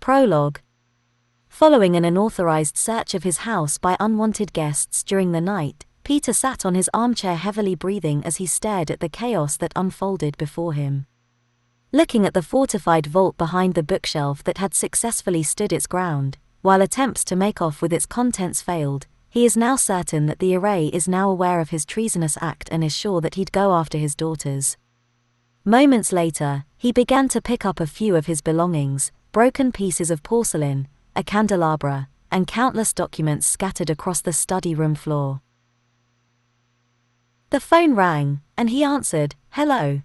Prologue. Following an unauthorized search of his house by unwanted guests during the night, Peter sat on his armchair heavily breathing as he stared at the chaos that unfolded before him. Looking at the fortified vault behind the bookshelf that had successfully stood its ground, while attempts to make off with its contents failed, he is now certain that the Yūrei is now aware of his treasonous act and is sure that he'd go after his daughters. Moments later, he began to pick up a few of his belongings, broken pieces of porcelain, a candelabra, and countless documents scattered across the study room floor. The phone rang, and he answered, "Hello.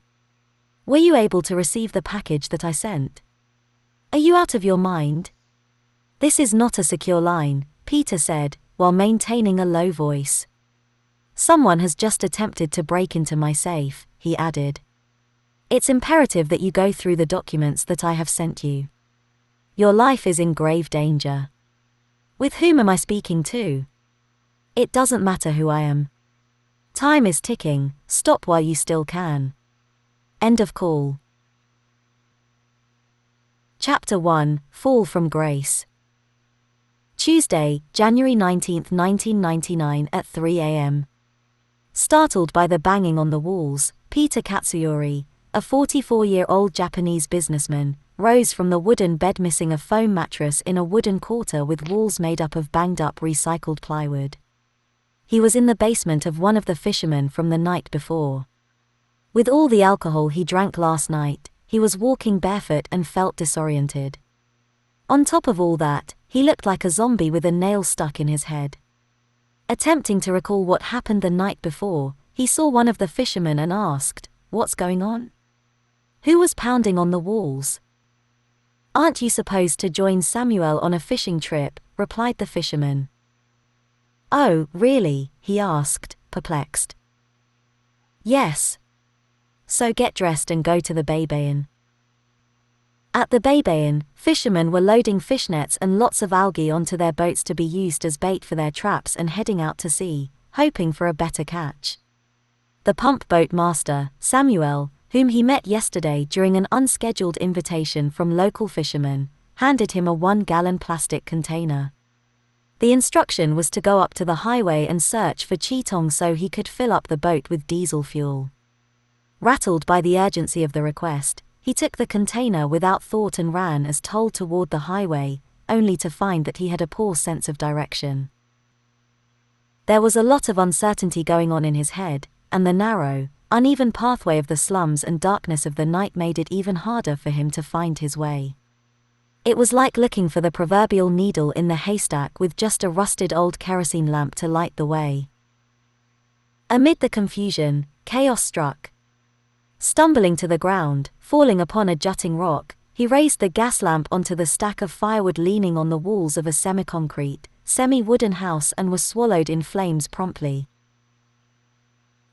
Were you able to receive the package that I sent? Are you out of your mind?" "This is not a secure line," Peter said, while maintaining a low voice. "Someone has just attempted to break into my safe," he added. "It's imperative that you go through the documents that I have sent you. Your life is in grave danger." "With whom am I speaking to?" "It doesn't matter who I am. Time is ticking, stop while you still can." End of call. Chapter 1, Fall from Grace. Tuesday, January 19, 1999 at 3 a.m. Startled by the banging on the walls, Peter Katsuyori, a 44-year-old Japanese businessman, rose from the wooden bed missing a foam mattress in a wooden quarter with walls made up of banged-up recycled plywood. He was in the basement of one of the fishermen from the night before. With all the alcohol he drank last night, he was walking barefoot and felt disoriented. On top of all that, he looked like a zombie with a nail stuck in his head. Attempting to recall what happened the night before, he saw one of the fishermen and asked, "What's going on? Who was pounding on the walls?" "Aren't you supposed to join Samuel on a fishing trip?" replied the fisherman. "Oh, really?" he asked, perplexed. "Yes. So get dressed and go to the Baybayin." At the Baybayin, fishermen were loading fishnets and lots of algae onto their boats to be used as bait for their traps and heading out to sea, hoping for a better catch. The pump boat master, Samuel, whom he met yesterday during an unscheduled invitation from local fishermen, handed him a 1-gallon plastic container. The instruction was to go up to the highway and search for cheetong so he could fill up the boat with diesel fuel. Rattled by the urgency of the request, he took the container without thought and ran as told toward the highway, only to find that he had a poor sense of direction. There was a lot of uncertainty going on in his head, and the narrow, uneven pathway of the slums and darkness of the night made it even harder for him to find his way. It was like looking for the proverbial needle in the haystack with just a rusted old kerosene lamp to light the way. Amid the confusion, chaos struck. Stumbling to the ground, falling upon a jutting rock, he raised the gas lamp onto the stack of firewood leaning on the walls of a semi-concrete, semi-wooden house and was swallowed in flames promptly.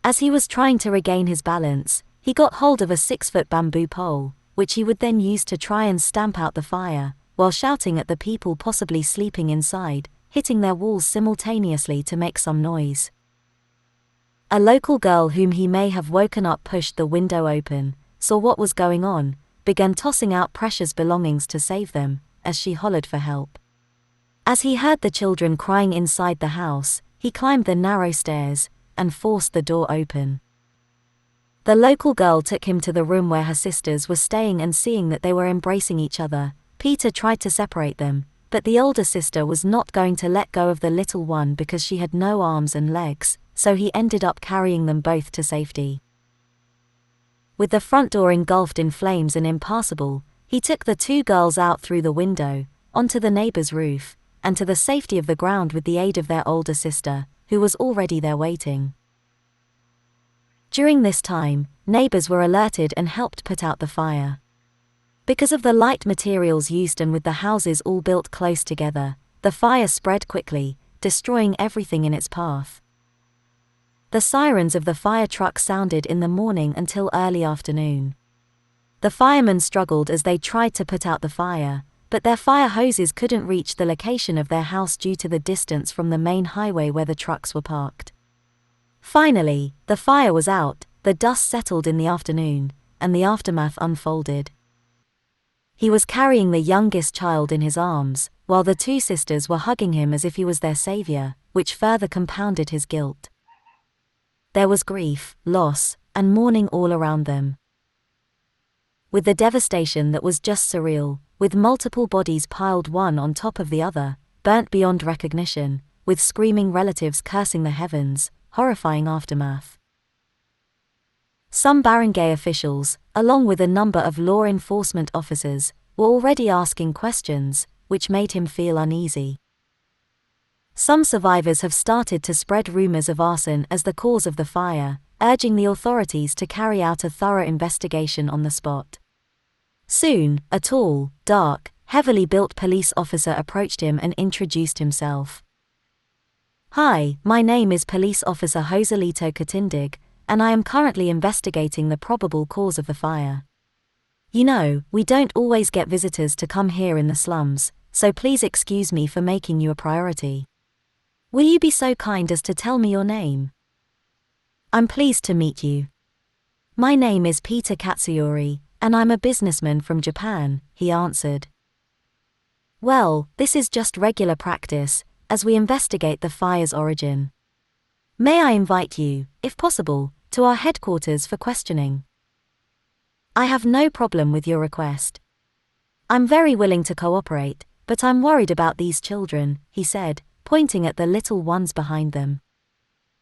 As he was trying to regain his balance, he got hold of a 6-foot bamboo pole, which he would then use to try and stamp out the fire, while shouting at the people possibly sleeping inside, hitting their walls simultaneously to make some noise. A local girl whom he may have woken up pushed the window open, saw what was going on, began tossing out precious belongings to save them, as she hollered for help. As he heard the children crying inside the house, he climbed the narrow stairs and forced the door open. The local girl took him to the room where her sisters were staying and seeing that they were embracing each other, Peter tried to separate them, but the older sister was not going to let go of the little one because she had no arms and legs, so he ended up carrying them both to safety. With the front door engulfed in flames and impassable, he took the 2 girls out through the window, onto the neighbor's roof, and to the safety of the ground with the aid of their older sister, who was already there waiting. During this time, neighbors were alerted and helped put out the fire. Because of the light materials used and with the houses all built close together, the fire spread quickly, destroying everything in its path. The sirens of the fire truck sounded in the morning until early afternoon. The firemen struggled as they tried to put out the fire, but their fire hoses couldn't reach the location of their house due to the distance from the main highway where the trucks were parked. Finally, the fire was out, the dust settled in the afternoon, and the aftermath unfolded. He was carrying the youngest child in his arms, while the two sisters were hugging him as if he was their savior, which further compounded his guilt. There was grief, loss, and mourning all around them. With the devastation that was just surreal, with multiple bodies piled one on top of the other, burnt beyond recognition, with screaming relatives cursing the heavens, horrifying aftermath. Some barangay officials, along with a number of law enforcement officers, were already asking questions, which made him feel uneasy. Some survivors have started to spread rumors of arson as the cause of the fire, urging the authorities to carry out a thorough investigation on the spot. Soon, a tall, dark, heavily built police officer approached him and introduced himself. "Hi, my name is Police Officer Joselito Katindig, and I am currently investigating the probable cause of the fire. You know, we don't always get visitors to come here in the slums, so please excuse me for making you a priority. Will you be so kind as to tell me your name?" "I'm pleased to meet you. My name is Peter Katsuyori, and I'm a businessman from Japan," he answered. "Well, this is just regular practice, as we investigate the fire's origin. May I invite you, if possible, to our headquarters for questioning?" "I have no problem with your request. I'm very willing to cooperate, but I'm worried about these children," he said, pointing at the little ones behind them.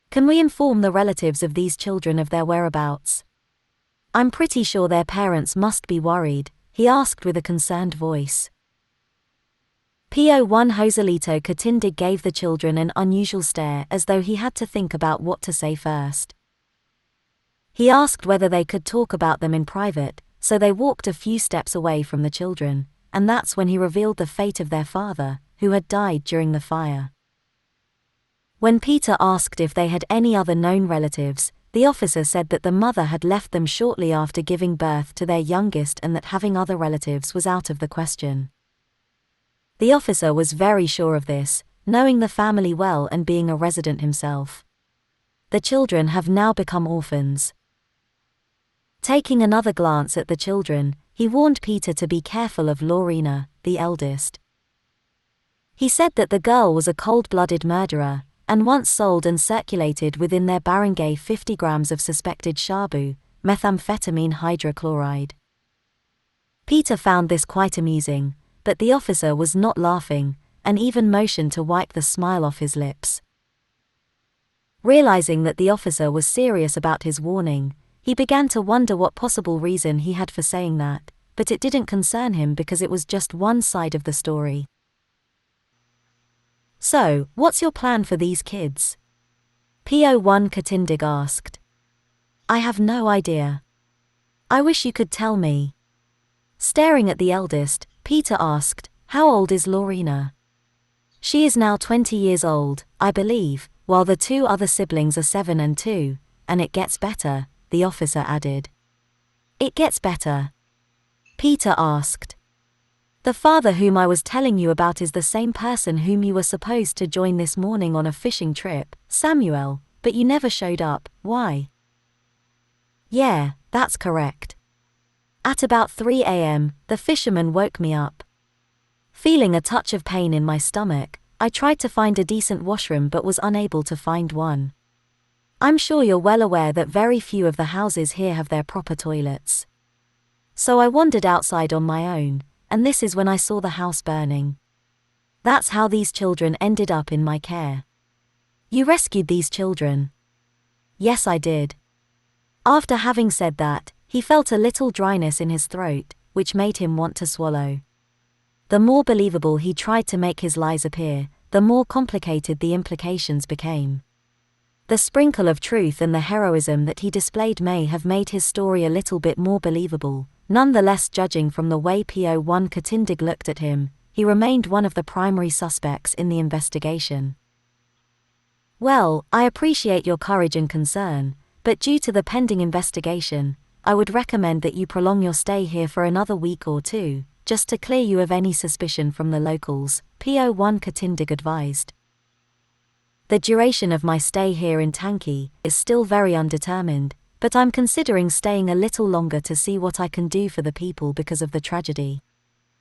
"Can we inform the relatives of these children of their whereabouts? I'm pretty sure their parents must be worried," he asked with a concerned voice. PO1 Joselito Katindig gave the children an unusual stare as though he had to think about what to say first. He asked whether they could talk about them in private, so they walked a few steps away from the children, and that's when he revealed the fate of their father, who had died during the fire. When Peter asked if they had any other known relatives, the officer said that the mother had left them shortly after giving birth to their youngest and that having other relatives was out of the question. The officer was very sure of this, knowing the family well and being a resident himself. The children have now become orphans. Taking another glance at the children, he warned Peter to be careful of Lorena, the eldest. He said that the girl was a cold-blooded murderer, and once sold and circulated within their barangay 50 grams of suspected shabu, methamphetamine hydrochloride. Peter found this quite amusing, but the officer was not laughing, and even motioned to wipe the smile off his lips. Realizing that the officer was serious about his warning, he began to wonder what possible reason he had for saying that, but it didn't concern him because it was just one side of the story. "So, what's your plan for these kids?" PO1 Katindig asked. "I have no idea. I wish you could tell me." Staring at the eldest, Peter asked, "How old is Lorena?" "She is now 20 years old, I believe, while the two other siblings are 7 and 2, and it gets better," the officer added. "It gets better?" Peter asked. "The father whom I was telling you about is the same person whom you were supposed to join this morning on a fishing trip, Samuel, but you never showed up, why?" "Yeah, that's correct. At about 3 a.m., the fisherman woke me up. Feeling a touch of pain in my stomach, I tried to find a decent washroom but was unable to find one. I'm sure you're well aware that very few of the houses here have their proper toilets. So I wandered outside on my own, and this is when I saw the house burning. That's how these children ended up in my care." "You rescued these children?" "Yes, I did." After having said that, he felt a little dryness in his throat, which made him want to swallow. The more believable he tried to make his lies appear, the more complicated the implications became. The sprinkle of truth and the heroism that he displayed may have made his story a little bit more believable. Nonetheless, judging from the way PO1 Katindig looked at him, he remained one of the primary suspects in the investigation. "Well, I appreciate your courage and concern, but due to the pending investigation, I would recommend that you prolong your stay here for another week or two, just to clear you of any suspicion from the locals," PO1 Katindig advised. "The duration of my stay here in Tanki is still very undetermined, but I'm considering staying a little longer to see what I can do for the people because of the tragedy.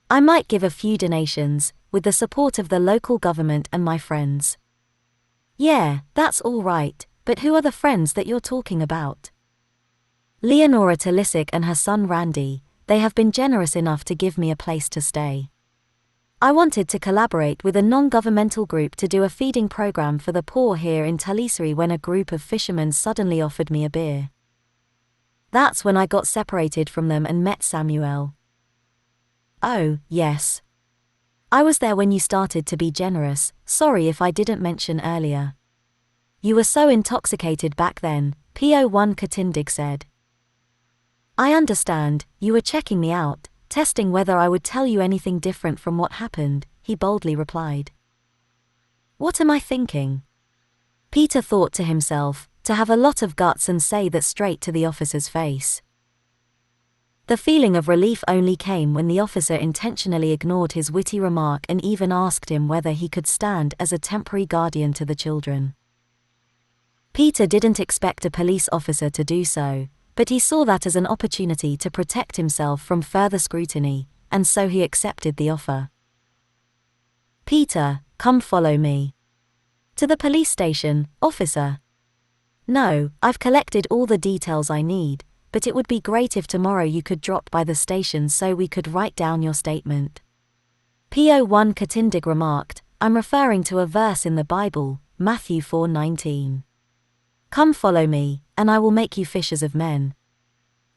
I might give a few donations, with the support of the local government and my friends. Yeah, that's all right, but who are the friends that you're talking about? Leonora Talisic and her son Randy. They have been generous enough to give me a place to stay. I wanted to collaborate with a non-governmental group to do a feeding program for the poor here in Talisiri when a group of fishermen suddenly offered me a beer. That's when I got separated from them and met Samuel. Oh, yes. I was there when you started to be generous. Sorry if I didn't mention earlier. You were so intoxicated back then, Po1 Katindig said. I understand, you were checking me out, testing whether I would tell you anything different from what happened, he boldly replied. What am I thinking? Peter thought to himself, to have a lot of guts and say that straight to the officer's face. The feeling of relief only came when the officer intentionally ignored his witty remark and even asked him whether he could stand as a temporary guardian to the children. Peter didn't expect a police officer to do so, but he saw that as an opportunity to protect himself from further scrutiny, and so he accepted the offer. Peter, come follow me. To the police station, officer. No, I've collected all the details I need, but it would be great if tomorrow you could drop by the station so we could write down your statement. Po1 Katindig remarked, I'm referring to a verse in the Bible, Matthew 4:19. Come follow me, and I will make you fishers of men.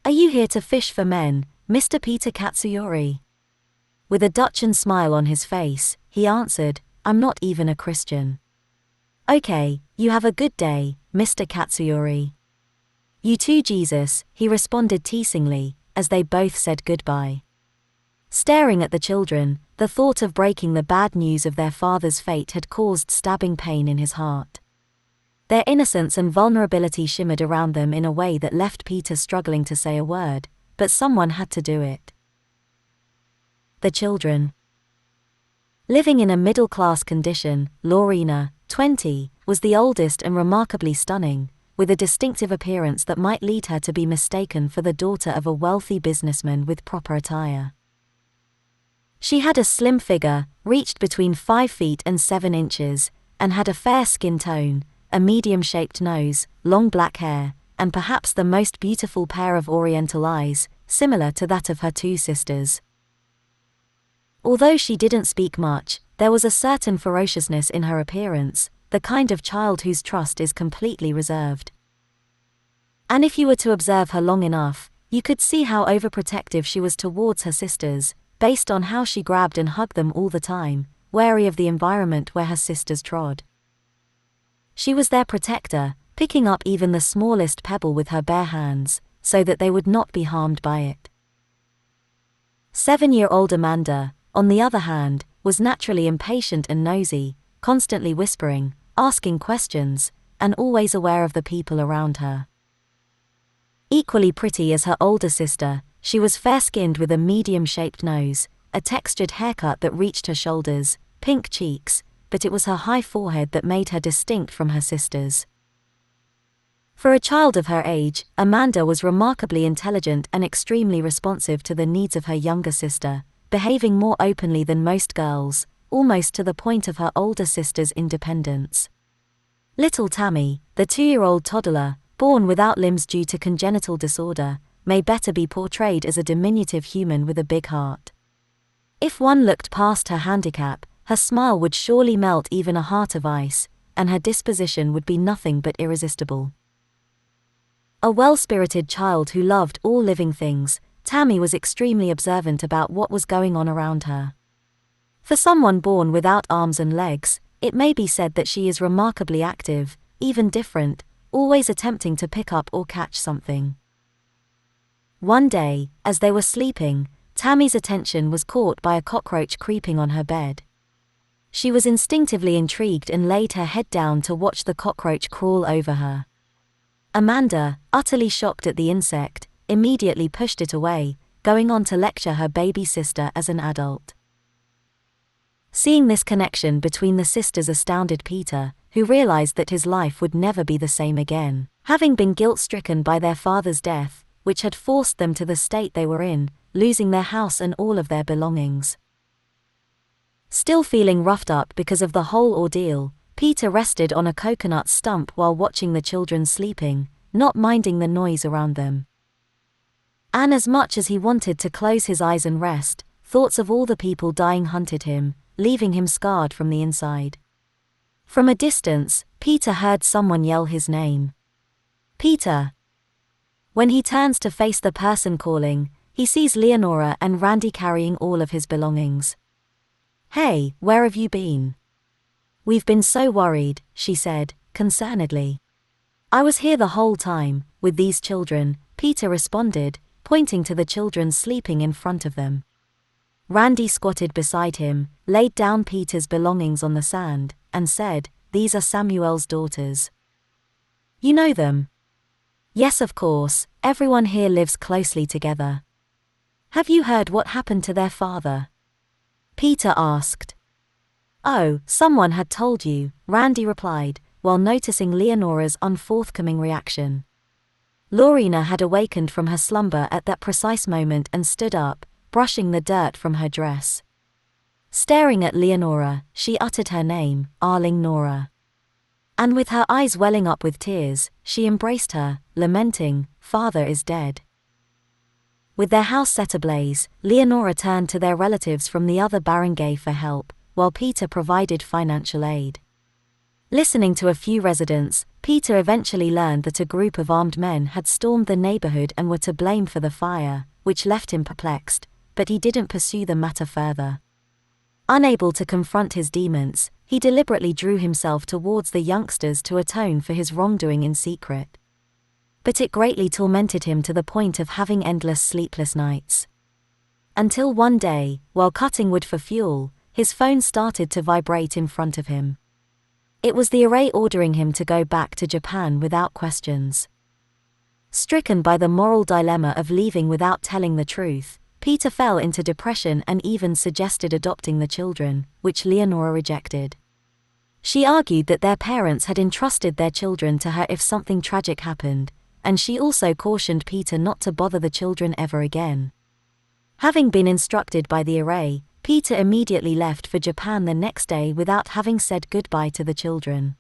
Are you here to fish for men, Mr. Peter Katsuyori? With a Dutchan smile on his face, he answered, I'm not even a Christian. Okay, you have a good day, Mr. Katsuyori. You too, Jesus, he responded teasingly, as they both said goodbye. Staring at the children, the thought of breaking the bad news of their father's fate had caused stabbing pain in his heart. Their innocence and vulnerability shimmered around them in a way that left Peter struggling to say a word, but someone had to do it. The children. Living in a middle-class condition, Lorena, 20, was the oldest and remarkably stunning, with a distinctive appearance that might lead her to be mistaken for the daughter of a wealthy businessman with proper attire. She had a slim figure, reached between 5 feet and 7 inches, and had a fair skin tone, a medium-shaped nose, long black hair, and perhaps the most beautiful pair of oriental eyes, similar to that of her two sisters. Although she didn't speak much, there was a certain ferociousness in her appearance, the kind of child whose trust is completely reserved. And if you were to observe her long enough, you could see how overprotective she was towards her sisters, based on how she grabbed and hugged them all the time, wary of the environment where her sisters trod. She was their protector, picking up even the smallest pebble with her bare hands, so that they would not be harmed by it. 7-year-old Amanda, on the other hand, was naturally impatient and nosy, constantly whispering, asking questions, and always aware of the people around her. Equally pretty as her older sister, she was fair-skinned with a medium-shaped nose, a textured haircut that reached her shoulders, pink cheeks, but it was her high forehead that made her distinct from her sisters. For a child of her age, Amanda was remarkably intelligent and extremely responsive to the needs of her younger sister, behaving more openly than most girls, almost to the point of her older sister's independence. Little Tammy, the 2-year-old toddler, born without limbs due to congenital disorder, may better be portrayed as a diminutive human with a big heart. If one looked past her handicap, her smile would surely melt even a heart of ice, and her disposition would be nothing but irresistible. A well-spirited child who loved all living things, Tammy was extremely observant about what was going on around her. For someone born without arms and legs, it may be said that she is remarkably active, even different, always attempting to pick up or catch something. One day, as they were sleeping, Tammy's attention was caught by a cockroach creeping on her bed. She was instinctively intrigued and laid her head down to watch the cockroach crawl over her. Amanda, utterly shocked at the insect, immediately pushed it away, going on to lecture her baby sister as an adult. Seeing this connection between the sisters astounded Peter, who realized that his life would never be the same again. Having been guilt-stricken by their father's death, which had forced them to the state they were in, losing their house and all of their belongings. Still feeling roughed up because of the whole ordeal, Peter rested on a coconut stump while watching the children sleeping, not minding the noise around them. And as much as he wanted to close his eyes and rest, thoughts of all the people dying hunted him, leaving him scarred from the inside. From a distance, Peter heard someone yell his name. Peter! When he turns to face the person calling, he sees Leonora and Randy carrying all of his belongings. "Hey, where have you been?" "We've been so worried," she said, concernedly. "I was here the whole time, with these children," Peter responded, pointing to the children sleeping in front of them. Randy squatted beside him, laid down Peter's belongings on the sand, and said, "These are Samuel's daughters. You know them?" "Yes, of course, everyone here lives closely together." "Have you heard what happened to their father?" Peter asked. "Oh, someone had told you," Randy replied, while noticing Leonora's unforthcoming reaction. Lorena had awakened from her slumber at that precise moment and stood up, brushing the dirt from her dress. Staring at Leonora, she uttered her name, "Arling Nora." And with her eyes welling up with tears, she embraced her, lamenting, "Father is dead." With their house set ablaze, Leonora turned to their relatives from the other barangay for help, while Peter provided financial aid. Listening to a few residents, Peter eventually learned that a group of armed men had stormed the neighborhood and were to blame for the fire, which left him perplexed, but he didn't pursue the matter further. Unable to confront his demons, he deliberately drew himself towards the youngsters to atone for his wrongdoing in secret. But it greatly tormented him to the point of having endless sleepless nights. Until one day, while cutting wood for fuel, his phone started to vibrate in front of him. It was the Yūrei ordering him to go back to Japan without questions. Stricken by the moral dilemma of leaving without telling the truth, Peter fell into depression and even suggested adopting the children, which Leonora rejected. She argued that their parents had entrusted their children to her if something tragic happened, and she also cautioned Peter not to bother the children ever again. Having been instructed by the Yūrei, Peter immediately left for Japan the next day without having said goodbye to the children.